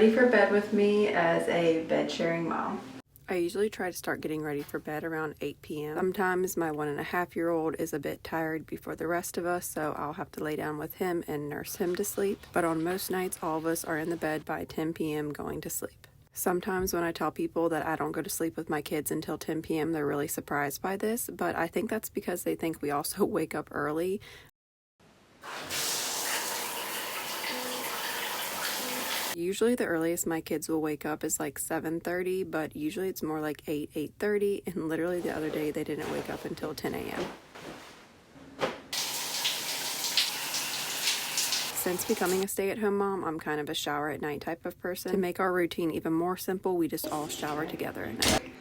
ready for bed with me as a bed sharing mom. I usually try to start getting ready for bed around 8 p.m. Sometimes my 1.5-year-old is a bit tired before the rest of us, so I'll have to lay down with him and nurse him to sleep. But on most nights, all of us are in the bed by 10 p.m. going to sleep. Sometimes when I tell people that I don't go to sleep with my kids until 10 p.m., they're really surprised by this, but I think that's because they think we also wake up early. Usually the earliest my kids will wake up is like 7:30, but usually it's more like 8:30, and literally the other day they didn't wake up until 10 a.m. Since becoming a stay-at-home mom, I'm kind of a shower at night type of person. To make our routine even more simple, we just all shower together at night.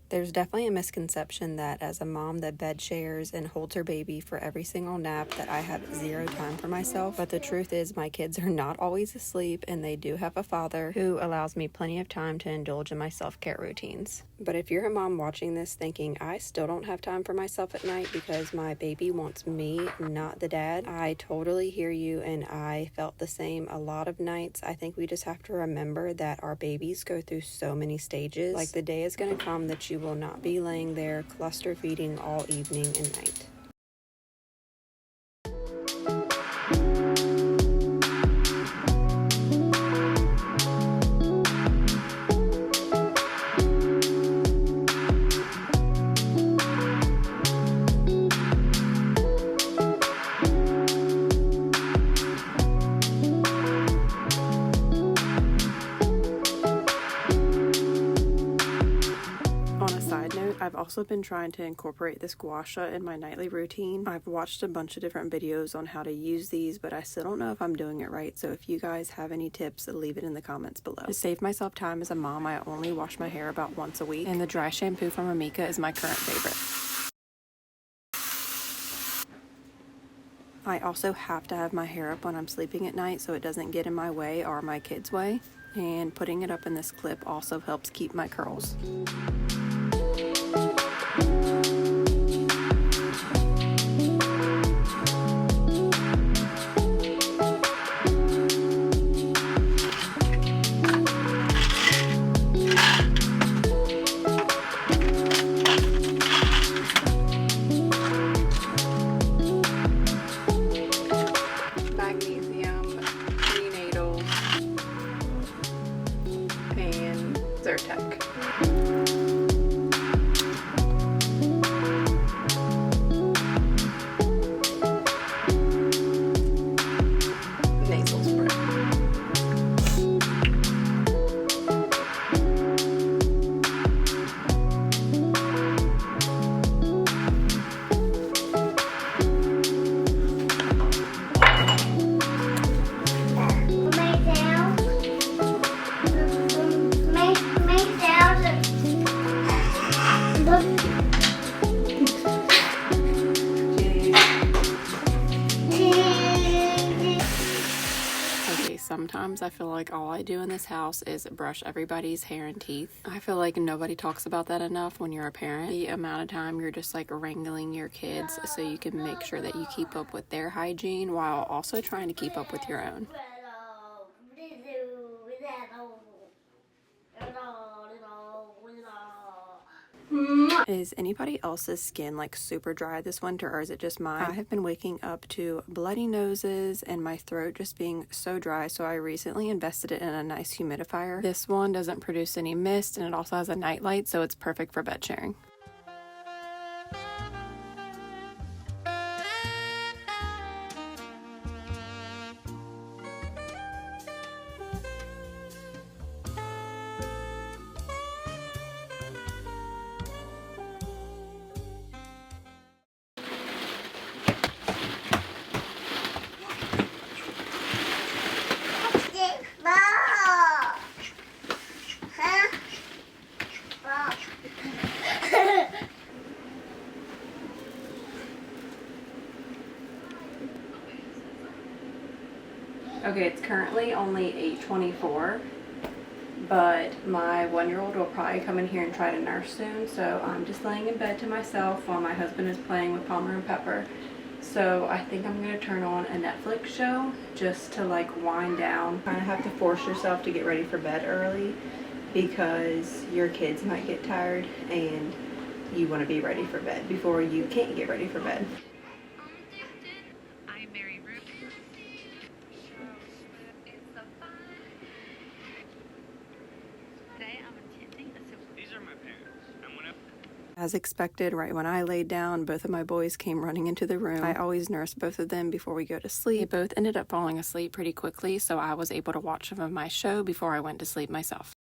There's definitely a misconception that as a mom that bed shares and holds her baby for every single nap that I have zero time for myself, but the truth is my kids are not always asleep and they do have a father who allows me plenty of time to indulge in my self-care routines. But if you're a mom watching this thinking I still don't have time for myself at night because my baby wants me, not the dad, I totally hear you, and I felt the same a lot of nights. I think we just have to remember that our babies go through so many stages. Like the day is going to come that you will not be laying there cluster feeding all evening and night. I've also been trying to incorporate this gua sha in my nightly routine. I've watched a bunch of different videos on how to use these, but I still don't know if I'm doing it right, so if you guys have any tips, leave it in the comments below. To save myself time as a mom, I only wash my hair about once a week, and the dry shampoo from Amika is my current favorite. I also have to have my hair up when I'm sleeping at night so it doesn't get in my way or my kids' way, and putting it up in this clip also helps keep my curls. Magnesium, prenatal, and Zyrtec. Sometimes I feel like all I do in this house is brush everybody's hair and teeth. I feel like nobody talks about that enough when you're a parent. The amount of time you're just like wrangling your kids so you can make sure that you keep up with their hygiene while also trying to keep up with your own. Is anybody else's skin like super dry this winter, or is it just mine? I have been waking up to bloody noses and my throat just being so dry, so I recently invested in a nice humidifier. This one doesn't produce any mist and it also has a night light, so it's perfect for bed sharing. Okay, it's currently only 8:24, but my 1-year-old will probably come in here and try to nurse soon, so I'm just laying in bed to myself while my husband is playing with Palmer and Pepper. So I think I'm going to turn on a Netflix show just to like wind down. Kind of have to force yourself to get ready for bed early because your kids might get tired and you want to be ready for bed before you can't get ready for bed. As expected, right when I laid down, both of my boys came running into the room. I always nurse both of them before we go to sleep. They both ended up falling asleep pretty quickly, so I was able to watch some of my show before I went to sleep myself.